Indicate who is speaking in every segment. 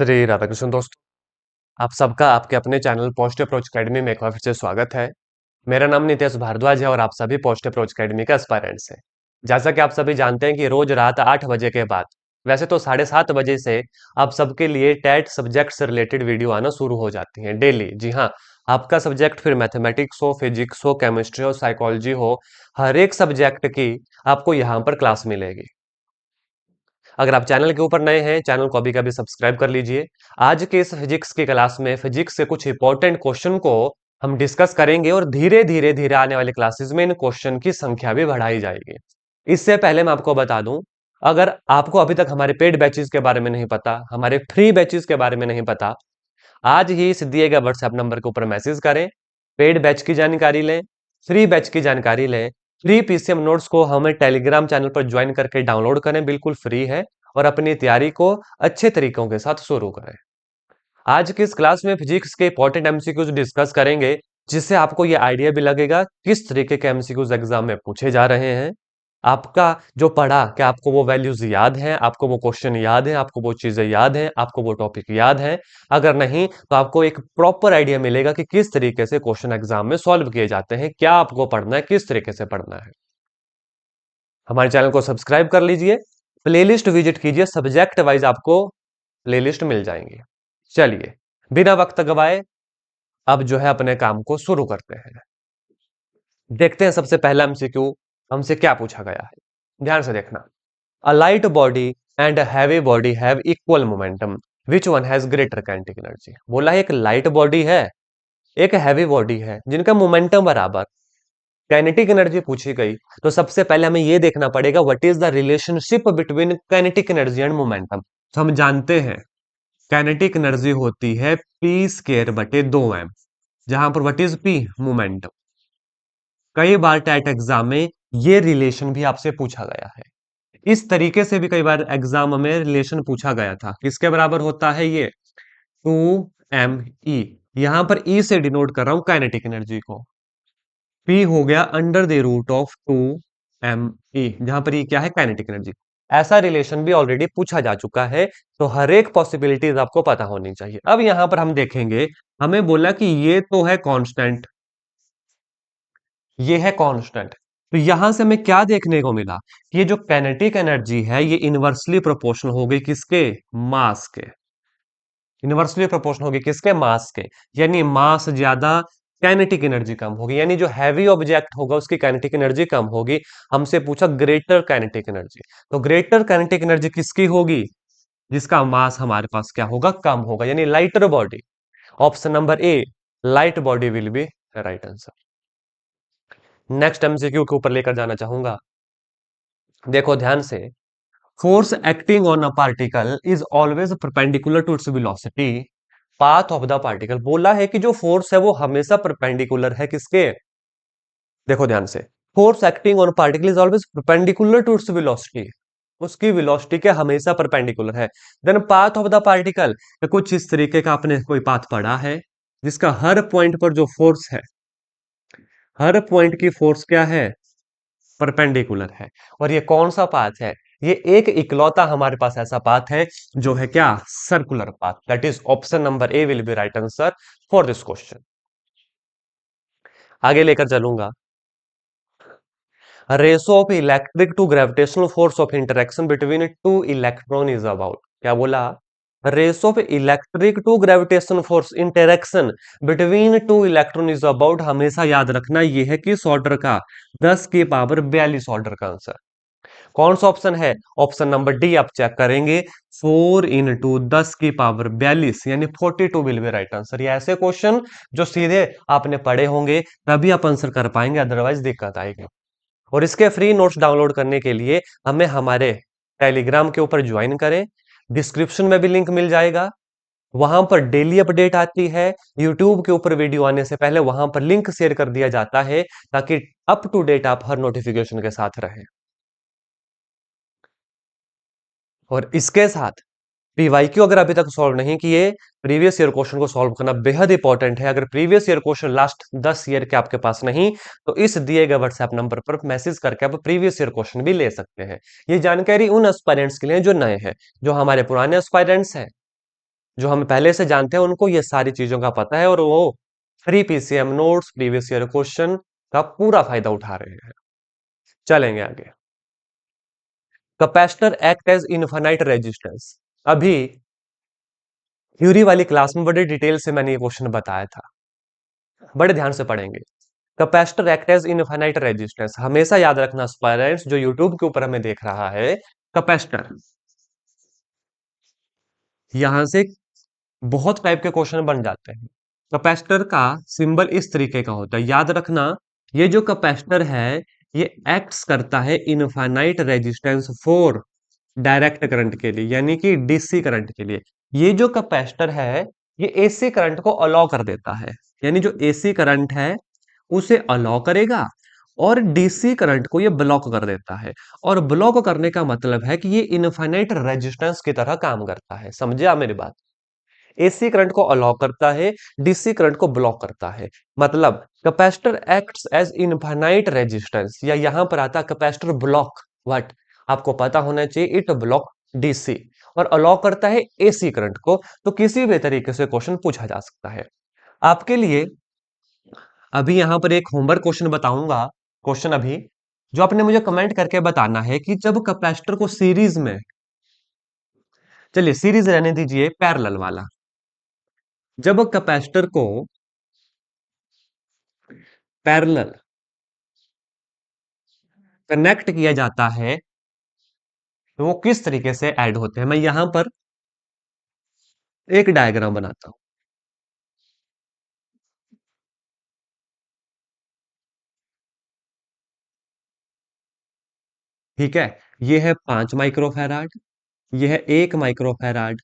Speaker 1: श्री राधाकृष्ण दोस्तों, आप सबका आपके अपने चैनल पोस्ट अप्रोच अकेडमी में एक बार फिर से स्वागत है। मेरा नाम नितेश भारद्वाज है और आप सभी पोस्ट अप्रोच अकेडमी के एस्पायरेंट्स हैं। जैसा कि आप सभी जानते हैं कि रोज रात 8 बजे के बाद, वैसे तो 7:30 बजे से आप सबके लिए टेट सब्जेक्ट से रिलेटेड वीडियो आना शुरू हो जाती हैं डेली। जी हाँ, आपका सब्जेक्ट फिर मैथमेटिक्स हो, फिजिक्स हो, केमिस्ट्री हो, साइकोलॉजी हो, हर एक सब्जेक्ट की आपको यहाँ पर क्लास मिलेगी। अगर आप चैनल के ऊपर नए हैं, चैनल को अभी कभी सब्सक्राइब कर लीजिए। आज के इस फिजिक्स की क्लास में फिजिक्स के कुछ इंपॉर्टेंट क्वेश्चन को हम डिस्कस करेंगे और धीरे धीरे धीरे आने वाले क्लासेस में इन क्वेश्चन की संख्या भी बढ़ाई जाएगी। इससे पहले मैं आपको बता दूं, अगर आपको अभी तक हमारे पेड बैचेस के बारे में नहीं पता, हमारे फ्री बैचेस के बारे में नहीं पता, आज ही इस दिए गए व्हाट्सएप नंबर के ऊपर मैसेज करें, पेड बैच की जानकारी लें, फ्री बैच की जानकारी लें, फ्री पीसीएम नोट्स को हमें टेलीग्राम चैनल पर ज्वाइन करके डाउनलोड करें, बिल्कुल फ्री है, और अपनी तैयारी को अच्छे तरीकों के साथ शुरू करें। आज की इस क्लास में फिजिक्स के इंपॉर्टेंट एमसीक्यूज डिस्कस करेंगे, जिससे आपको ये आइडिया भी लगेगा किस तरीके के एमसीक्यूज एग्जाम में पूछे जा रहे हैं। आपका जो पढ़ा, क्या आपको वो वैल्यूज याद हैं, आपको वो क्वेश्चन याद हैं, आपको वो चीजें याद हैं, आपको वो टॉपिक याद है? अगर नहीं तो आपको एक प्रॉपर आइडिया मिलेगा कि किस तरीके से क्वेश्चन एग्जाम में सॉल्व किए जाते हैं, क्या आपको पढ़ना है, किस तरीके से पढ़ना है। हमारे चैनल को सब्सक्राइब कर लीजिए, प्लेलिस्ट विजिट कीजिए, सब्जेक्ट वाइज आपको प्लेलिस्ट मिल जाएंगी। चलिए, बिना वक्त गवाए अब जो है अपने काम को शुरू करते हैं। देखते हैं सबसे पहला एमसीक्यू हमसे क्या पूछा गया है। ध्यान से देखना। A light body and a heavy body have equal momentum, which one has greater kinetic energy. बोला है एक लाइट बॉडी है, एक हैवी बॉडी है, जिनका मोमेंटम बराबर, काइनेटिक एनर्जी पूछी गई। तो सबसे पहले हमें यह देखना पड़ेगा what is the relationship between kinetic energy and momentum. तो हम जानते हैं काइनेटिक एनर्जी होती है पी स्केयर बटे 2m, जहां पर व्हाट इज पी, मोमेंटम। कई बार टैट एग्जाम में ये रिलेशन भी आपसे पूछा गया है। इस तरीके से भी कई बार एग्जाम में रिलेशन पूछा गया था। किसके बराबर होता है ये? 2m ई। यहां पर ई से डिनोट कर रहा हूं काइनेटिक एनर्जी को। पी हो गया under the root of 2m E, जहां पर ये क्या है, काइनेटिक एनर्जी। ऐसा रिलेशन भी ऑलरेडी पूछा जा चुका है, तो हर एक पॉसिबिलिटीज आपको पता होनी चाहिए। अब यहां पर हम देखेंगे, हमें बोला कि ये तो है कांस्टेंट, ये है कांस्टेंट। तो यहां से हमें क्या देखने को मिला कि ये जो काइनेटिक एनर्जी है ये इनवर्सली प्रोपोर्शनल हो गई किसके? मास के। इनवर्सली प्रोपोर्शनल होगी किसके? मास के। यानी मास ज्यादा, काइनेटिक एनर्जी कम होगी, यानी जो हैवी ऑब्जेक्ट होगा उसकी काइनेटिक एनर्जी कम होगी। हमसे पूछा ग्रेटर काइनेटिक एनर्जी, तो ग्रेटर काइनेटिक एनर्जी किसकी होगी? जिसका मास हमारे पास क्या होगा? कम होगा, यानी lighter body. Option number A, light body will be right answer. Next MCQ के ऊपर लेकर जाना चाहूंगा। देखो ध्यान से। Force acting on a particle is always perpendicular to its velocity, path of the particle. बोला है कि जो फोर्स है वो हमेशा परपेंडिकुलर है किसके? देखो ध्यान से। Force acting on particle is always perpendicular to its velocity, उसकी वेलोसिटी के हमेशा परपेंडिकुलर है। Then path of the particle, कुछ इस तरीके का आपने कोई पाथ पढ़ा है, जिसका हर पॉइंट पर जो फोर्स है, हर पॉइंट की फोर्स क्या है? परपेंडिकुलर है। और ये कौन सा पाथ है? ये एक इकलौता हमारे पास ऐसा पाथ है जो है क्या? Circular path. That is option number A will be right answer for this question. आगे लेकर चलूंगा। Ratio of electric to gravitational force of interaction between two electron is about. क्या बोला? Ratio of electric to gravitational force interaction between two electron is about, हमेशा याद रखना ये है कि ऑर्डर का, 10 की पावर 42 ऑर्डर का आंसर। कौन सा ऑप्शन है? ऑप्शन नंबर डी आप चेक करेंगे, 4 × 10 की पावर 42, यानी 42 विल बी राइट आंसर। ये ऐसे क्वेश्चन जो सीधे आपने पढ़े होंगे तभी आप आंसर कर पाएंगे, अदरवाइज दिक्कत आएगी। और इसके फ्री नोट्स डाउनलोड करने के लिए हमें हमारे टेलीग्राम के ऊपर ज्वाइन करें, डिस्क्रिप्शन में भी लिंक मिल जाएगा। वहां पर डेली अपडेट आती है, यूट्यूब के ऊपर वीडियो आने से पहले वहां पर लिंक शेयर कर दिया जाता है, ताकि अप टू डेट आप हर नोटिफिकेशन के साथ रहें। और इसके साथ पीवाईक्यू अगर अभी तक सॉल्व नहीं किए, प्रीवियस ईयर क्वेश्चन को सॉल्व करना बेहद इंपॉर्टेंट है। अगर previous year question last 10 year के आपके पास नहीं, तो इस दिए गए व्हाट्सएप नंबर पर मैसेज करके आप प्रीवियस ईयर क्वेश्चन भी ले सकते हैं। ये जानकारी उन एस्पायरेंट्स के लिए जो नए हैं, जो हमारे पुराने एस्पायरेंट्स हैं जो हम पहले से जानते हैं उनको ये सारी चीजों का पता है और वो free PCM notes, previous year question का पूरा फायदा उठा रहे हैं। चलेंगे आगे। Capacitor act as infinite resistance. अभी थ्योरी वाली क्लास में बड़े डिटेल से मैंने ये क्वेश्चन बताया था, बड़े ध्यान से पढ़ेंगे। Capacitor act as infinite resistance हमेशा याद रखना स्टूडेंट्स, जो यूट्यूब के ऊपर हमें देख रहा है। कैपेसिटर, यहां से बहुत टाइप के क्वेश्चन बन जाते हैं। कैपेसिटर का सिंबल इस तरीके का होता है, याद रखना। ये जो कैपेसिटर है ये एक्ट्स करता है infinite resistance for direct current के लिए, यानी कि डीसी करंट के लिए। ये जो कैपेसिटर है ये एसी करंट को अलाउ कर देता है, यानी जो एसी करंट है उसे अलाउ करेगा और डीसी करंट को ये ब्लॉक कर देता है। और ब्लॉक करने का मतलब है कि ये इनफाइनाइट रेजिस्टेंस की तरह काम करता है। समझे आप मेरी बात? एसी करंट को अलाउ करता है, डीसी करंट को ब्लॉक करता है। मतलब capacitor acts as infinite resistance, या यहां पर आता कैपेसिटर ब्लॉक व्हाट, आपको पता होना चाहिए, इट ब्लॉक डीसी और अलाउ करता है एसी करंट को। तो किसी भी तरीके से क्वेश्चन पूछा जा सकता है। आपके लिए अभी यहां पर एक होमवर्क क्वेश्चन बताऊंगा, क्वेश्चन अभी, जो आपने मुझे कमेंट करके बताना है कि जब कैपेसिटर को सीरीज में, चलिए सीरीज रहने दीजिए, पैरेलल वाला, जब कैपेसिटर को पैरेलल कनेक्ट किया जाता है तो वो किस तरीके से ऐड होते हैं। मैं यहां पर एक डायग्राम बनाता हूं, ठीक है। ये है 5 माइक्रोफैराड, ये है 1 माइक्रोफैराड,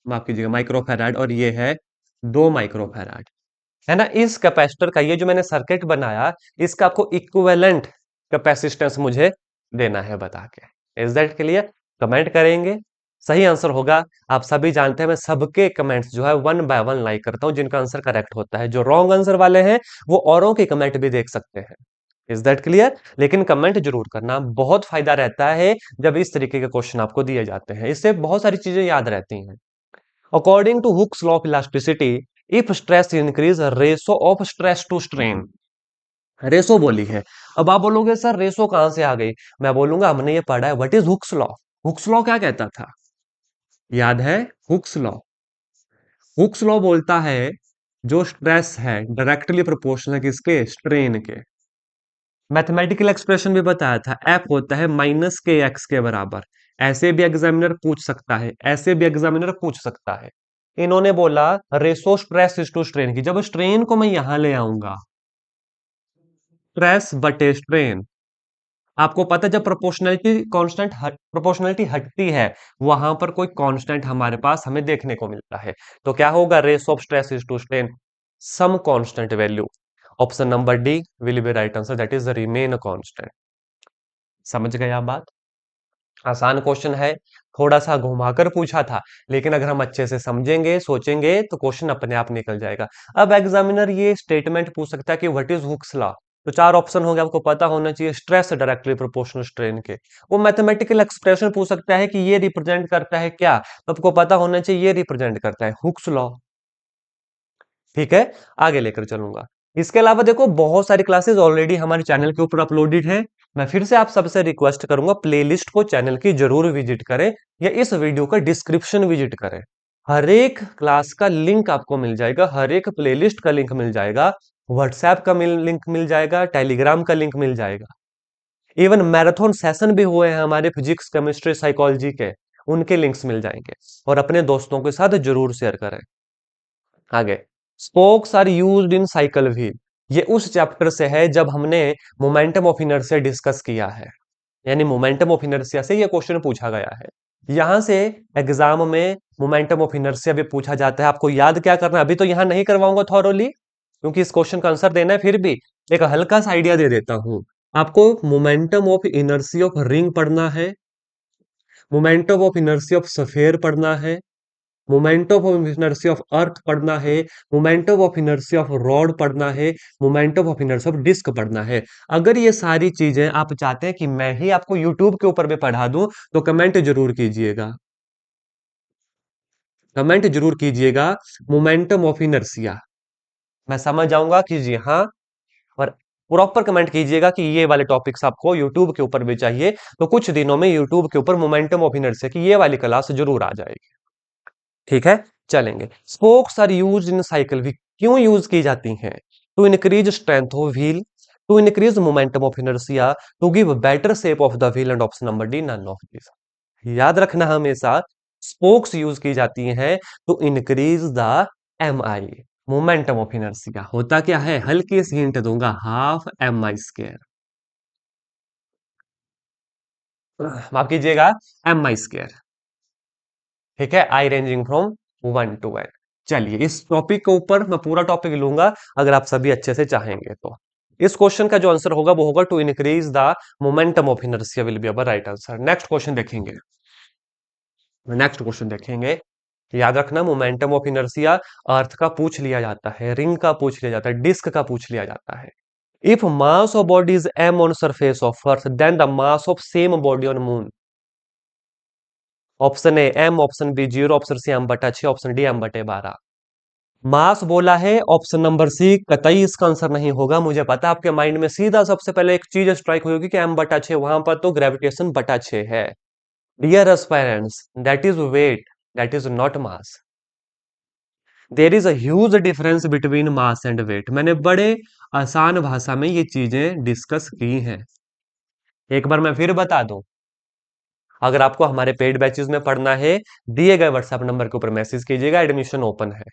Speaker 1: माफ कीजिएगा माइक्रोफैराड, और ये है 2 माइक्रोफैराड, है ना। इस कैपेसिटर का ये जो मैंने सर्किट बनाया, इसका आपको इक्विवेलेंट कैपेसिटेंस मुझे देना है बता के। Is that clear? कमेंट करेंगे, सही आंसर होगा। आप सभी जानते हैं मैं सबके कमेंट्स जो है वन बाय वन लाइक करता हूं जिनका आंसर करेक्ट होता है। जो रॉन्ग आंसर वाले हैं वो औरों के कमेंट भी देख सकते हैं। Is that clear? लेकिन कमेंट जरूर करना, बहुत फायदा रहता है जब इस तरीके के क्वेश्चन आपको दिए जाते हैं, इससे बहुत सारी चीजें याद रहती हैं। According to Hooke's law of elasticity, if stress increase ratio of stress to strain, ratio बोली है। अब आप बोलोगे सर रेशो कहां से आ गई? मैं बोलूंगा हमने ये पढ़ा है, what is Hooke's law. Hooke's law क्या कहता था, याद है? हुक्स लॉ, हुक्स लॉ बोलता है जो स्ट्रेस है डायरेक्टली प्रोपोर्शनल किसके, स्ट्रेन के। मैथमेटिकल एक्सप्रेशन भी बताया था, एफ होता है माइनस के एक्स के बराबर। ऐसे भी एग्जामिनर पूछ सकता है, ऐसे भी एग्जामिनर पूछ सकता है। इन्होंने बोला ratio stress is to strain की, जब स्ट्रेन को मैं यहां ले आऊंगा, स्ट्रेस बटे स्ट्रेन, आपको पता है जब प्रोपोर्शनलिटी हटती है वहां पर कोई कांस्टेंट हमारे पास हमें देखने को मिलता है। तो क्या होगा, race of stress is to strain some constant value. Option number D will be right answer, that is the remain constant. समझ गए आप बात? आसान क्वेश्चन है, थोड़ा सा घुमाकर पूछा था, लेकिन अगर हम अच्छे से समझेंगे सोचेंगे तो क्वेश्चन अपने आप निकल जाएगा। अब एग्जामिनर ये स्टेटमेंट पूछ सकता है कि व्हाट इज हुक्स लॉ, तो चार ऑप्शन हो गया, आपको पता होना चाहिए स्ट्रेस डायरेक्टली प्रोपोर्शनल स्ट्रेन के। वो मैथमेटिकल एक्सप्रेशन पूछ सकता है कि ये रिप्रेजेंट करता है क्या, तो आपको पता होना चाहिए ये रिप्रेजेंट करता है हुक्स लॉ। ठीक है, आगे लेकर चलूंगा। इसके अलावा देखो बहुत सारी क्लासेस ऑलरेडी हमारे चैनल के ऊपर अपलोडेड है। मैं फिर से आप सबसे रिक्वेस्ट करूंगा प्लेलिस्ट को चैनल की जरूर विजिट करें, या इस वीडियो का डिस्क्रिप्शन विजिट करें। हर एक क्लास का लिंक आपको मिल जाएगा, हर एक प्लेलिस्ट का लिंक मिल जाएगा, व्हाट्सएप का लिंक मिल जाएगा, टेलीग्राम का लिंक मिल जाएगा। इवन मैराथन सेशन भी हुए हैं हमारे फिजिक्स केमिस्ट्री साइकोलॉजी के, उनके लिंक्स मिल जाएंगे। और अपने दोस्तों के साथ जरूर शेयर करें। आगे, spokes are used in cycle wheel, ये उस चैप्टर से है जब हमने मोमेंटम ऑफ इनर्शिया डिस्कस किया है, यानी मोमेंटम ऑफ इनर्शिया से ये क्वेश्चन पूछा गया है। यहां से एग्जाम में मोमेंटम ऑफ इनर्शिया भी पूछा जाता है। आपको याद क्या करना है, अभी तो यहां नहीं करवाऊंगा थॉरोली, क्योंकि इस क्वेश्चन का आंसर देना है, फिर भी एक हल्का सा आइडिया दे देता हूं आपको। Momentum of inertia of ring पढ़ना है, momentum of inertia of sphere पढ़ना है, momentum of inertia of earth पढ़ना है, momentum of inertia of rod पढ़ना है, momentum of inertia of disc पढ़ना है। अगर ये सारी चीजें आप चाहते हैं कि मैं ही आपको यूट्यूब के ऊपर भी पढ़ा दूं तो कमेंट जरूर कीजिएगा। कमेंट जरूर कीजिएगा मोमेंटम ऑफ इनर्शिया। मैं समझ जाऊंगा कि जी हाँ, और प्रॉपर कमेंट कीजिएगा कि ये वाले टॉपिक्स आपको यूट्यूब के ऊपर भी चाहिए, तो कुछ दिनों में यूट्यूब के ऊपर मोमेंटम ऑफ इनर्शिया की ये वाली क्लास जरूर आ जाएगी। ठीक है, चलेंगे। Spokes are use in cycle wheel, क्यों यूज की जाती हैं? To increase strength of wheel, to increase momentum of inertia, to give better shape of the wheel, and option number D none of this. याद रखना हमेशा, spokes use की जाती हैं to increase the M I, momentum of inertia. होता क्या है, हल्की सी हिंट दूंगा, हाफ एम आई स्क्वायर, माफ कीजिएगा, एम आई स्क्वायर। ठीक है, आई रेंजिंग फ्रॉम 1 to n। चलिए, इस टॉपिक के ऊपर मैं पूरा टॉपिक लूंगा अगर आप सभी अच्छे से चाहेंगे तो। इस क्वेश्चन का जो आंसर होगा वो होगा to increase the momentum of inertia will be our right answer. Next question देखेंगे, नेक्स्ट क्वेश्चन देखेंगे। याद रखना, मोमेंटम ऑफ इनर्शिया अर्थ का पूछ लिया जाता है, रिंग का पूछ लिया जाता है, डिस्क का पूछ लिया जाता है। If mass of body is m on surface of earth, then the mass of same body on moon. Option A m, option B 0, option C m/6, option D m/12। Mass बोला है, option number C कतई इसका answer नहीं होगा। मुझे पता आपके mind में सीधा सबसे पहले एक चीज स्ट्राइक होगी कि m/6, वहां पर तो ग्रेविटेशन बटा 6 है। Dear aspirants, that is weight, that is not mass. There is a huge difference between mass and weight. मैंने बड़े आसान भाषा में ये चीजें डिस्कस की हैं। एक बार मैं फिर बता दूं, अगर आपको हमारे पेड बैचेस में पढ़ना है, दिए गए व्हाट्सएप नंबर के ऊपर मैसेज कीजिएगा, एडमिशन ओपन है।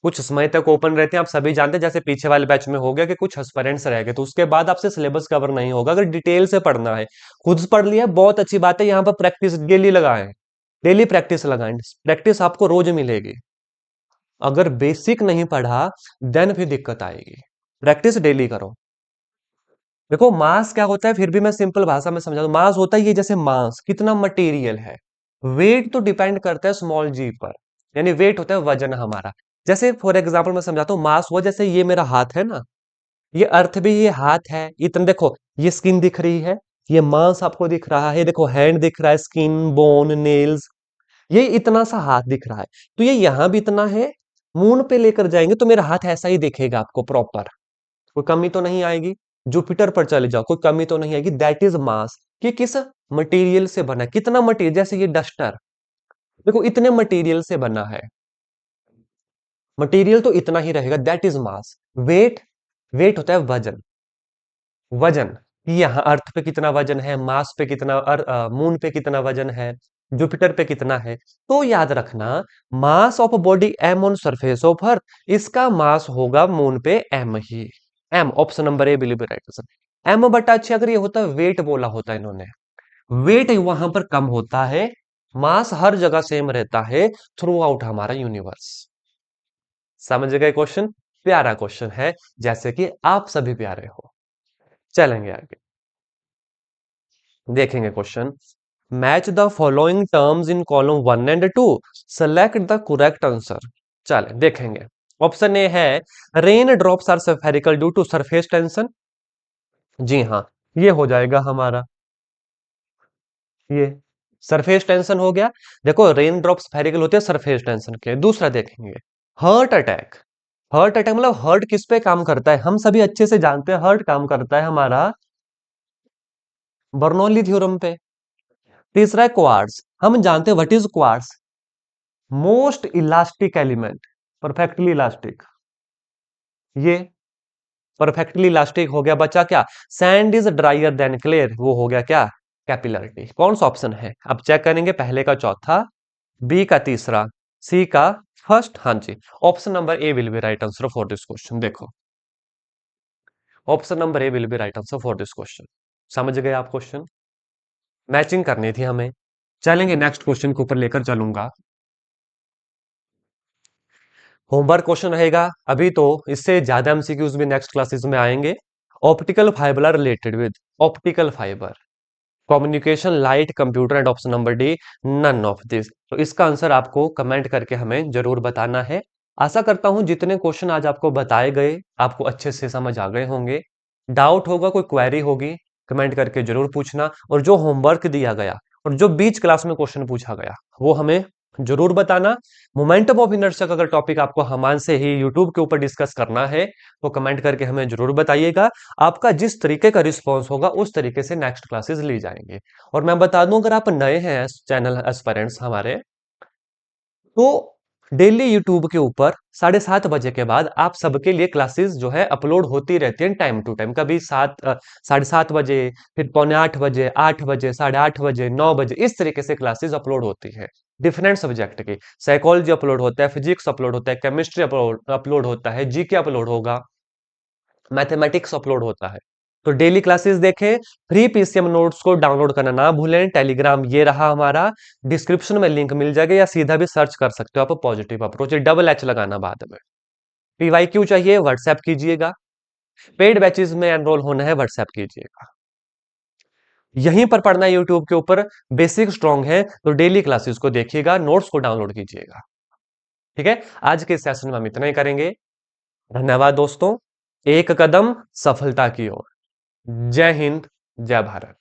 Speaker 1: कुछ समय तक ओपन रहते हैं, आप सभी जानते हैं। जैसे पीछे वाले बैच में हो गया कि कुछ एस्पिरेंट्स रह गए, तो उसके बाद आपसे सिलेबस कवर नहीं होगा। अगर डिटेल से पढ़ना है, खुद पढ़ लिया बहुत अच्छी बात है, यहाँ पर प्रैक्टिस डेली लगाएं, डेली प्रैक्टिस लगाएं, प्रैक्टिस आपको रोज मिलेगी। अगर बेसिक नहीं पढ़ा देन फिर दिक्कत आएगी। प्रैक्टिस डेली करो। देखो, मास क्या होता है, फिर भी मैं सिंपल भाषा में समझा दूं। मास होता है ये, जैसे मास कितना मटेरियल है। वेट तो डिपेंड करता है स्मॉल जी पर, यानी वेट होता है वजन हमारा। जैसे फॉर एग्जांपल मैं समझाता हूँ, मास हुआ जैसे ये मेरा हाथ है ना, ये अर्थ भी ये हाथ है, इतना देखो, ये स्किन दिख रही है, ये मांस आपको दिख रहा है, देखो हैंड दिख रहा है, स्किन, बोन, नेल्स, ये इतना सा हाथ दिख रहा है। तो ये यहां भी इतना है, मून पे लेकर जाएंगे तो मेरा हाथ ऐसा ही दिखेगा आपको प्रॉपर, कोई कमी तो नहीं आएगी। जुपिटर पर चले जाओ, कोई कमी तो नहीं आएगी। दैट इज मास, कि किस मटेरियल से बना है, कितना मटेरियल। जैसे ये डस्टर, देखो इतने मटेरियल से बना है, मटेरियल तो इतना ही रहेगा, that is mass. Weight, weight होता है वजन, वजन कि यहाँ अर्थ पे कितना वजन है, मास पे कितना, मून पे कितना वजन है, जुपिटर पे कितना है। तो याद रखना, mass of body M on surface of earth, इसका मास होगा मून पे एम ही, M. Option number A will be right answer. m/6 अगर ये होता है, वेट बोला होता है इन्होंने, वेट वहां पर कम होता है, मास हर जगह सेम रहता है थ्रू आउट हमारा यूनिवर्स। समझ गए क्वेश्चन? प्यारा क्वेश्चन है, जैसे कि आप सभी प्यारे हो। चलेंगे आगे, देखेंगे question. Match the following terms in column 1 and 2, select the correct answer. चले देखेंगे। ऑप्शन ए है, rain drops are spherical due to surface tension. जी हाँ, ये हो जाएगा हमारा, ये सरफेस टेंशन हो गया। देखो, रेन ड्रॉप स्फेरिकल होते हैं सरफेस टेंशन के। दूसरा देखेंगे, हार्ट अटैक। हार्ट अटैक मतलब हार्ट किस पे काम करता है, हम सभी अच्छे से जानते हैं, हार्ट काम करता है हमारा बर्नौली थ्योरम पे। तीसरा है क्वार्ट्ज, हम जानते हैं what is quartz, most elastic element, perfectly elastic. ये परफेक्टली इलास्टिक हो गया। बचा क्या, sand is dryer then clear, वो हो गया क्या, कैपिलरिटी। कौन सा ऑप्शन है, अब चेक करेंगे, पहले का चौथा, बी का तीसरा, सी का फर्स्ट। हाँ जी, option number A will be right answer for this question. देखो, option number A will be right answer for this question. समझ गए आप क्वेश्चन, मैचिंग करनी थी हमें। चलेंगे नेक्स्ट क्वेश्चन के ऊपर लेकर चलूंगा। होमवर्क क्वेश्चन रहेगा अभी, तो इससे ज्यादा एमसीक्यूज भी नेक्स्ट क्लासेस में आएंगे। Optical fibre related with optical fibre, communication, light, computer, and option number D none of this. तो इसका आंसर आपको कमेंट करके हमें जरूर बताना है। आशा करता हूं जितने क्वेश्चन आज आपको बताए गए आपको अच्छे से समझ आ गए होंगे। डाउट होगा, कोई क्वेरी होगी, कमेंट करके जरूर पूछना। और जो होमवर्क दिया गया और जो बीच क्लास में क्वेश्चन पूछा गया वो हमें जरूर बताना। मोमेंटम ऑफ इनर्शिया का अगर टॉपिक आपको हमान से ही यूट्यूब के ऊपर डिस्कस करना है तो कमेंट करके हमें जरूर बताइएगा। आपका जिस तरीके का रिस्पॉन्स होगा उस तरीके से नेक्स्ट क्लासेस ली जाएंगे। और मैं बता दूं, अगर आप नए हैं चैनल एस्पायरेंट्स हमारे, तो डेली यूट्यूब के ऊपर 7:30 बजे के बाद आप सबके लिए क्लासेस जो है अपलोड होती रहती हैं टाइम टू टाइम। कभी 7:30 बजे, फिर पौने 8 बजे, 8 बजे, 8:30 बजे, 9 बजे, इस तरीके से क्लासेस अपलोड होती है डिफरेंट सब्जेक्ट की। साइकोलॉजी अपलोड होता है, फिजिक्स अपलोड होता है, केमिस्ट्री अपलोड होता है, जीके अपलोड होगा, मैथमेटिक्स अपलोड होता है। तो डेली क्लासेस देखें। फ्री पीसीएम नोट्स को डाउनलोड करना ना भूलें। टेलीग्राम ये रहा हमारा, डिस्क्रिप्शन में लिंक मिल जाएगा, या सीधा भी सर्च कर सकते हो आप पॉजिटिव अप्रोच, डबल एच लगाना बाद में। पीवाईक्यू चाहिए व्हाट्सएप कीजिएगा। पेड बैचेस में एनरोल होना है व्हाट्सएप कीजिएगा। यहीं पर पढ़ना है यूट्यूब के ऊपर, बेसिक स्ट्रांग है तो डेली क्लासेस को देखिएगा, नोट्स को डाउनलोड कीजिएगा। ठीक है, आज के सेशन में हम इतना ही करेंगे। धन्यवाद दोस्तों। एक कदम सफलता की ओर। जय हिंद, जय भारत।